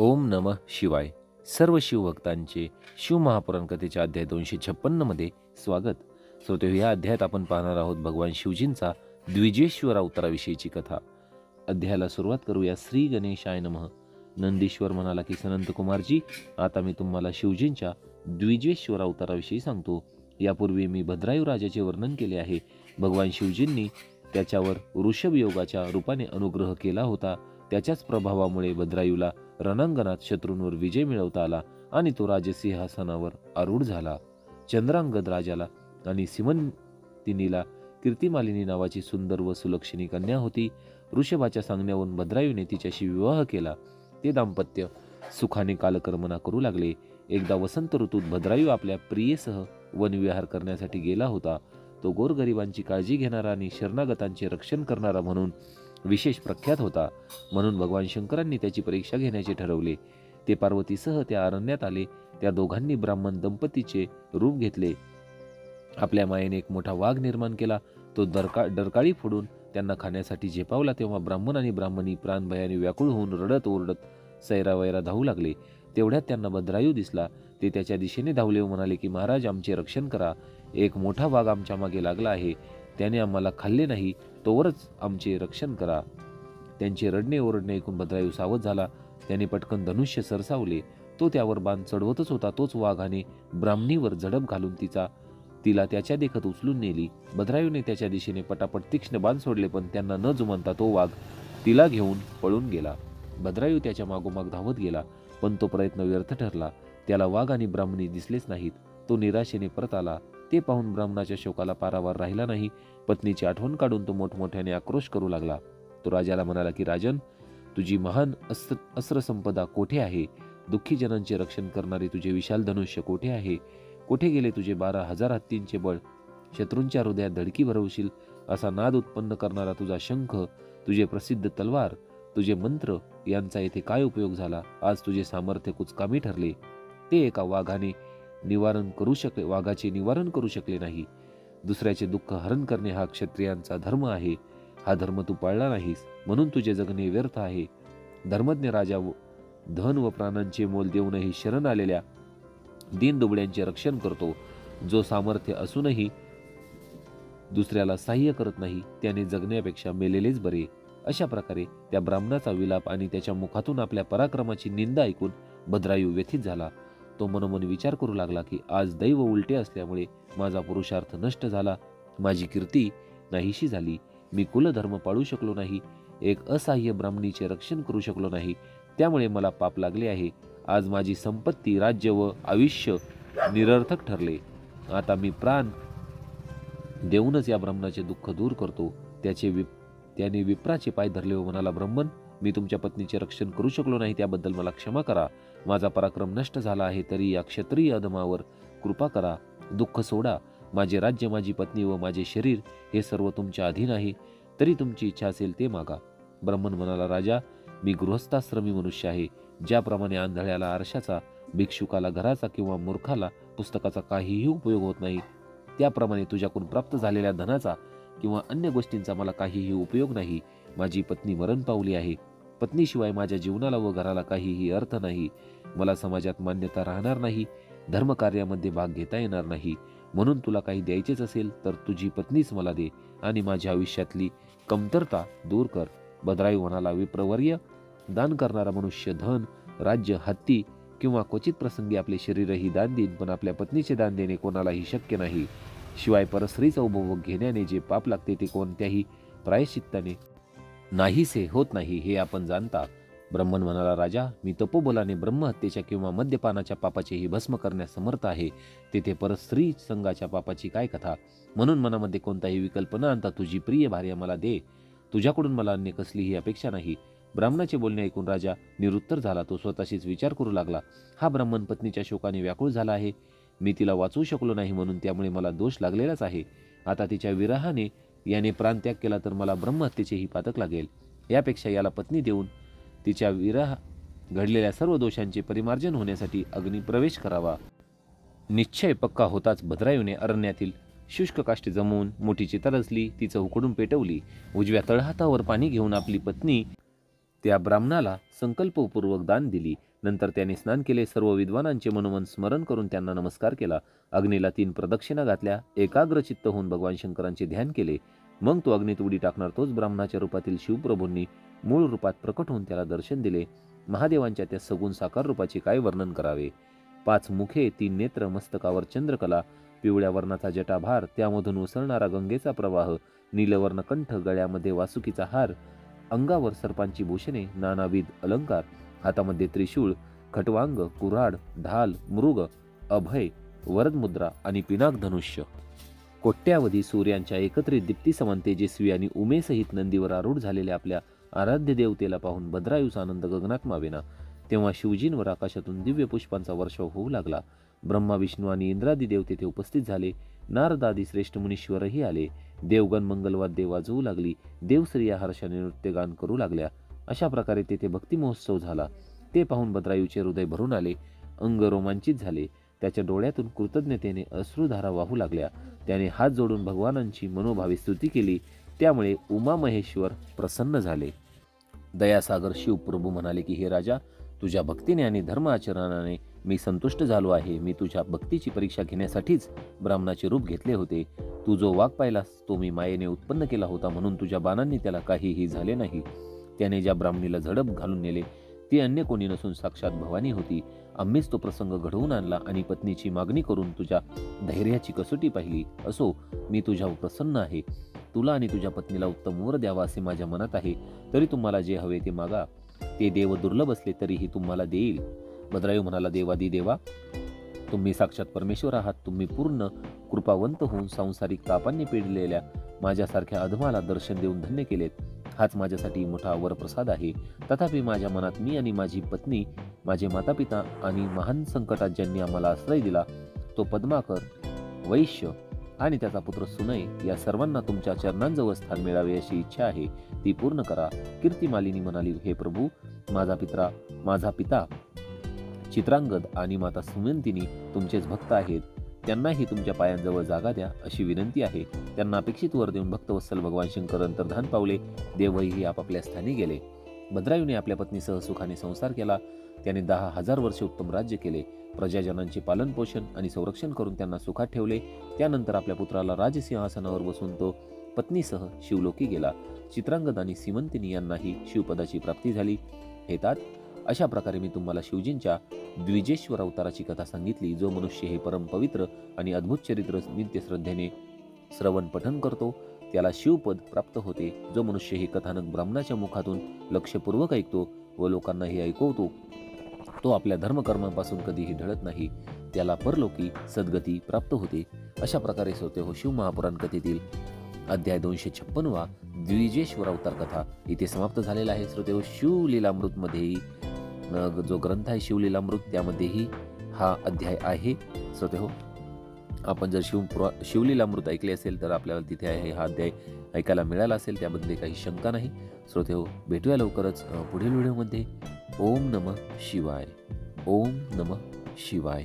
ओम नमः शिवाय. सर्व शिवभक्तांचे शिवमहापुराण कथेच्या अध्याय 256 मध्ये स्वागत. श्रोते, या अध्यायात आपण पाहणार आहोत भगवान शिवजींचा द्विजेश्वर अवताराविषयीची कथा. अध्यायाला सुरुवात करूया. श्री गणेशाय नमः. नंदीश्वर म्हणाला की सनंत कुमारजी, आता मी तुम्हाला शिवजींच्या द्विजेश्वर अवताराविषयी सांगतो. यापूर्वी मी भद्रायू राजाचे वर्णन केले आहे. भगवान शिवजींनी त्याच्यावर ऋषभ योगाच्या रूपाने अनुग्रह केला होता. त्याच्याच प्रभावामुळे भद्रायूला रणांगणात शत्रूंवर विजय मिळवता आला आणि तो राजसिंहासनावर आरूढ झाला. चंद्रांगद राजाला आणि सिमंतिनीला कीर्तिमालिनी नावाची सुंदर व सुलक्षणी कन्या होती. ऋषभाच्या सांगण्यावरून भद्रायूने तिच्याशी विवाह केला. ते दाम्पत्य सुखाने कालकर्मणा करू लागले. एकदा वसंत ऋतूत भद्रायू आपल्या प्रियेसह वनविहार करण्यासाठी गेला होता. तो गोरगरिबांची काळजी घेणारा आणि शरणागतांचे रक्षण करणारा म्हणून विशेष प्रख्यात होता. म्हणून भगवान शंकरांनी त्याची परीक्षा घेण्याचे ठरवले. ते पार्वतीसह त्या अरण्यात आले. त्या दोघांनी ब्राह्मण दंपतीचे रूप घेतले. आपल्या मायेने एक मोठा वाघ निर्माण केला. तो डरकाळी फोडून त्यांना खाण्यासाठी झेपावला. तेव्हा ब्राह्मण आणि ब्राह्मणी प्राणभयाने व्याकुळ होऊन रडत ओरडत सैरावैरा धावू लागले. तेवढ्यात त्यांना भद्रायू दिसला. ते त्याच्या दिशेने धावले व म्हणाले की महाराज, आमचे रक्षण करा. एक मोठा वाघ आमच्या मागे लागला आहे. त्याने आम्हाला खाल्ले नाही, तोवरच आमचे रक्षण करा. त्यांचे रडणे ओरडणे ऐकून भद्रायू सावध झाला. त्याने पटकन धनुष्य सरसावले. तो त्यावर बाण चढवतच होता. तोच वाघाने ब्राह्मणीवर झडप घालून तिला त्याच्या देखत उचलून नेली. भद्रायूने त्याच्या दिशेने पटापट तीक्ष्ण बाण सोडले, पण त्यांना न जुमानता तो वाघ तिला घेऊन पळून गेला. भद्रायू त्याच्या मागोमाग धावत गेला, पण तो प्रयत्न व्यर्थ ठरला. त्याला वाघ आणि ब्राह्मणी दिसलेच नाहीत. तो निराशेने परत आला. ते पाहून ब्राह्मणाच्या शोकाला पारावार राहिला नाही. पत्नीची आठवण काढून तो मोठमोठ्याने आक्रोश करू लागला. तो राजाला म्हणाला की राजन, तुझी महान अस्त्रसंपदा कोठे आहे? दुःखी जनांचे रक्षण करणारे तुझे विशाल धनुष्य कोठे आहे? कोठे गेले तुझे 12,000 हत्तींचे बळ? शत्रूंच्या हृदयात धडकी भरवशील असा नाद उत्पन्न करणारा तुझा शंख, तुझे प्रसिद्ध तलवार, तुझे मंत्र यांचा येथे काय उपयोग झाला? आज तुझे सामर्थ्य कुचकामी ठरले. ते एका वाघाचे निवारण करू शकले नाही. दुसऱ्याचे दुःख हरण करणे हा क्षत्रियांचा धर्म आहे. हा धर्म तू पाळला नाहीस, म्हणून तुझे जगणे व्यर्थ आहे. धर्मज्ञ राजा धन व प्राणांचे मोल देऊनही शरण आलेल्या दीनदुबळ्यांचे रक्षण करतो. जो सामर्थ्य असूनही दुसऱ्याला सहाय्य करत नाही, त्याने जगण्यापेक्षा मेलेलेच बरे. अशा प्रकारे त्या ब्राह्मणाचा विलाप आणि त्याच्या मुखातून आपल्या पराक्रमाची निंदा ऐकून भद्रायू व्यथित झाला. तो मनोमन विचार करू लागला की आज दैव उलटे असल्यामुळे माझा पुरुषार्थ नष्ट झाला. माझी कीर्ती नाहीशी झाली. मी कुलधर्म पाळू शकलो नाही. एक असहाय्य ब्राह्मणीचे रक्षण करू शकलो नाही. त्यामुळे मला पाप लागले आहे. आज माझी संपत्ती, राज्य व आयुष्य निरर्थक ठरले. आता मी प्राण देऊनच या ब्राह्मणाचे दुःख दूर करतो. त्याने विप्राचे पाय धरले व म्हणाला, ब्राह्मण, मी तुमच्या पत्नीचे रक्षण करू शकलो नाही, त्याबद्दल मला क्षमा करा. माझा पराक्रम नष्ट झाला आहे, तरी या क्षत्रिय अधमावर कृपा करा. दुःख सोडा. माझे राज्य, माझी पत्नी व माझे शरीर हे सर्व तुमच्या अधीन आहे. तरी तुमची इच्छा असेल ते मागा. ब्राह्मण म्हणाला, राजा, मी गृहस्थाश्रमी मनुष्य आहे. ज्याप्रमाणे आंधळ्याला आरशाचा, भिक्षुकाला घराचा किंवा मूर्खाला पुस्तकाचा काहीही उपयोग होत नाही, त्याप्रमाणे तुझ्याकडून प्राप्त झालेल्या धनाचा किंवा अन्य गोष्टींचा मला काहीही उपयोग नाही. माझी पत्नी मरण पावली आहे. पत्नीशिवाय माझ्या जीवनाला व घराला काहीही अर्थ नाही. मला समाजात मान्यता राहणार नाही. धर्मकार्यामध्ये भाग घेता येणार नाही. म्हणून तुला काही द्यायचेच असेल तर तुझी पत्नीच मला दे आणि माझ्या आयुष्यातली कमतरता दूर कर. भद्रायू म्हणाला, विप्रवर्य, दान करणारा मनुष्य धन, राज्य, हत्ती किंवा क्वचित प्रसंगी आपले शरीरही दान देईन, पण आपल्या पत्नीचे दान देणे कोणालाही शक्य नाही. शिवाय परस्त्रीचा उपभोग घेण्याने जे पाप लागते ते कोणत्याही प्रायश्चित्ताने नाहीसे होत नाही, हे आपण जाणता. ब्राह्मण म्हणाला, राजा, मी तपोबलाने ब्रह्महत्येच्या किंवा मद्यपानाच्या पापाचेही भस्म करण्यास समर्थ आहे. तेथे परस्त्री संघाच्या पापाची काय कथा? म्हणून मनामध्ये कोणताही विकल्प न आणता तुझी प्रिय भार्या मला दे. तुझ्याकडून मला अन्य कसलीही अपेक्षा नाही. ब्राह्मणाचे बोलणे ऐकून राजा निरुत्तर झाला. तो स्वतःशीच विचार करू लागला, हा ब्राह्मण पत्नीच्या शोकाने व्याकुळ झाला आहे. मी तिला वाचवू शकलो नाही, म्हणून त्यामुळे मला दोष लागलेलाच आहे. आता तिच्या विरहाने याने प्राणत्याग केला तर मला ब्रह्महत्येचेही पातक लागेल. यापेक्षा याला पत्नी देऊन तिच्या विरह घडलेल्या सर्व दोषांचे परिमार्जन होण्यासाठी अग्निप्रवेश करावा. निश्चय पक्का होताच भद्रायूने अरण्यातील शुष्क काष्टे जमवून मोठी चिता रचली. तिचं उकडून पेटवली. उजव्या तळहातावर पाणी घेऊन आपली पत्नी त्या ब्राह्मणाला संकल्पपूर्वक दान दिली. नंतर त्याने स्नान केले, सर्व विद्वानांचे मनोमन स्मरण करून त्यांना नमस्कार केला, अग्नीला 3 प्रदक्षिणा घातल्या, एकाग्रचित्त होऊन भगवान शंकरांचे ध्यान केले. मग तो अग्नीत उडी टाकणार तोच ब्राह्मणाच्या रूपातील शिवप्रभूंनी मूळ रूपात प्रकट होऊन त्याला दर्शन दिले. महादेवांच्या त्या सगुण साकार रूपाचे काय वर्णन करावे. 5 मुखे, 3 नेत्र, मस्तकावर चंद्रकला, पिवळ्या वर्णाचा जटाभार, त्यामधून उसळणारा गंगेचा प्रवाह, नीलवर्ण कंठ, गळ्यामध्ये वासुकीचा हार, अंगावर सर्पांची भूषणे, नानाविध अलंकार, हातामध्ये त्रिशूळ, खटवांग, कुऱ्हाड, ढाल, मृग, अभय, वरदमुद्रा आणि पिनाक धनुष्य. कोट्यावधी सूर्यांच्या एकत्रित दीप्तीसमान तेजस्वी आणि उमेसहित नंदीवर आरूढ झालेल्या आपल्या आराध्य देवतेला पाहून भद्रायुचा आनंद गगनात मावेना. तेव्हा शिवजींवर आकाशातून दिव्य पुष्पांचा वर्षाव होऊ लागला. ब्रह्मा, विष्णू आणि इंद्रादी देव तेथे उपस्थित झाले. नारदादी श्रेष्ठ मुनीश्वरही आले. देवगण मंगलवाद्ये वाजवू लागली. देवस्त्रिया हर्षाने नृत्यगान करू लागल्या. अशा प्रकारे तेथे भक्ती महोत्सव झाला. ते पाहून भद्रायुचे हृदय भरून आले, अंग रोमांचित झाले. त्याच्या डोळ्यातून कृतज्ञतेने अश्रुधारा वाहू लागल्या. त्याने हात जोडून भगवानांची मनोभावे स्तुती केली. त्यामुळे उमामहेश्वर प्रसन्न झाले. दयासागर शिवप्रभू म्हणाले की, हे राजा, तुझ्या भक्तीने आणि धर्म आचरणाने मी संतुष्ट झालो आहे. मी तुझ्या भक्तीची परीक्षा घेण्यासाठीच ब्राह्मणाचे रूप घेतले होते. तू जो वाघ पाहिलास तो मी मायेने उत्पन्न केला होता, म्हणून तुझ्या बाणांनी त्याला काहीही झाले नाही. त्याने ज्या ब्राह्मणीला झडप घालून नेले ती अन्य कोणी नसून साक्षात भवानी होती. आम्हीच तो प्रसंग घडवून आणला आणि पत्नीची मागणी करून तुझ्या धैर्याची कसोटी पाहिली. असो, मी तुझ्यावर प्रसन्न आहे. तुला आणि तुझ्या पत्नीला उत्तम वर द्यावा असे माझ्या मनात आहे. तरी तुम्हाला जे हवे ते मागा. ते देव दुर्लभ असले तरीही तुम्हाला देईल. भद्रायू म्हणाला, देवादी देवा, तुम्ही साक्षात परमेश्वर आहात. तुम्ही पूर्ण कृपावंत होऊन सांसारिक तापांनी पिडलेल्या माझ्यासारख्या अधमाला दर्शन देऊन धन्य केलेत. हाच माझ्यासाठी मोठा वरप्रसाद आहे. तथापि माझ्या मनात मी आणि माझी पत्नी, माझे मातापिता आणि महान संकटात ज्यांनी आम्हाला आश्रय दिला तो पद्माकर, वैश्य आणि त्याचा पुत्र सुनय, या सर्वांना तुमच्या चरणांजवळ स्थान मिळावे अशी इच्छा आहे. ती पूर्ण करा. कीर्तिमालिनी म्हणाली, हे प्रभू, माझा पिता चित्रांगद आणि माता सुमंतिनी तुमचेच भक्त आहेत. त्यांनाही तुमच्या पायांजवळ जागा द्या अशी विनंती आहे. त्यांना अपेक्षित वर देऊन भक्तवत्सल भगवान शंकर अंतर्धान पावले. देवही आपापल्या स्थानी गेले. भद्रायूने आपल्या पत्नीसह सुखाने संसार केला. त्याने 10,000 वर्षे उत्तम राज्य केले. प्रजाजनांचे पालन पोषण आणि संरक्षण करून त्यांना सुखात ठेवले. त्यानंतर आपल्या पुत्राला राजसिंहासनावर बसून तो पत्नीसह शिवलोकी गेला. चित्रांगद आणि सीमंतिनी यांनाही शिवपदाची प्राप्ती झाली. हे तात, अशा प्रकारे मी तुम्हाला शिवजींच्या द्विजेश्वर अवताराची कथा सांगितली. जो मनुष्य हे परम पवित्र आणि अद्भुत चरित्र नित्य श्रद्धेने श्रवण पठन करतो त्याला शिवपद प्राप्त होते. जो मनुष्य हे कथानक ब्राह्मणाच्या मुखातून लक्षपूर्वक ऐकतो व लोकांनाही ऐकवतो तो आपल्या धर्मकर्मांपासून कधीही ढळत नाही. त्याला परलोकी सद्गती प्राप्त होते. अशा प्रकारे श्रोते हो, शिव महापुराण कथेतील अध्याय 256 द्विजेश्वर अवतार कथा इथे समाप्त झालेला आहे. श्रोते हो, शिवलीलामृतमध्येही जो ग्रंथ आहे शिवलीलामृत, त्यामध्येही हा अध्याय आहे. श्रोते हो, आपण जर शिवलीलामृत ऐकले असेल तर आपल्याला तिथे आहे हा अध्याय ऐकायला मिळाला असेल, त्यामध्ये काही शंका नाही. श्रोते हो, भेटूया लवकरच पुढील व्हिडिओमध्ये. ओम नमः शिवाय. ओम नमः शिवाय.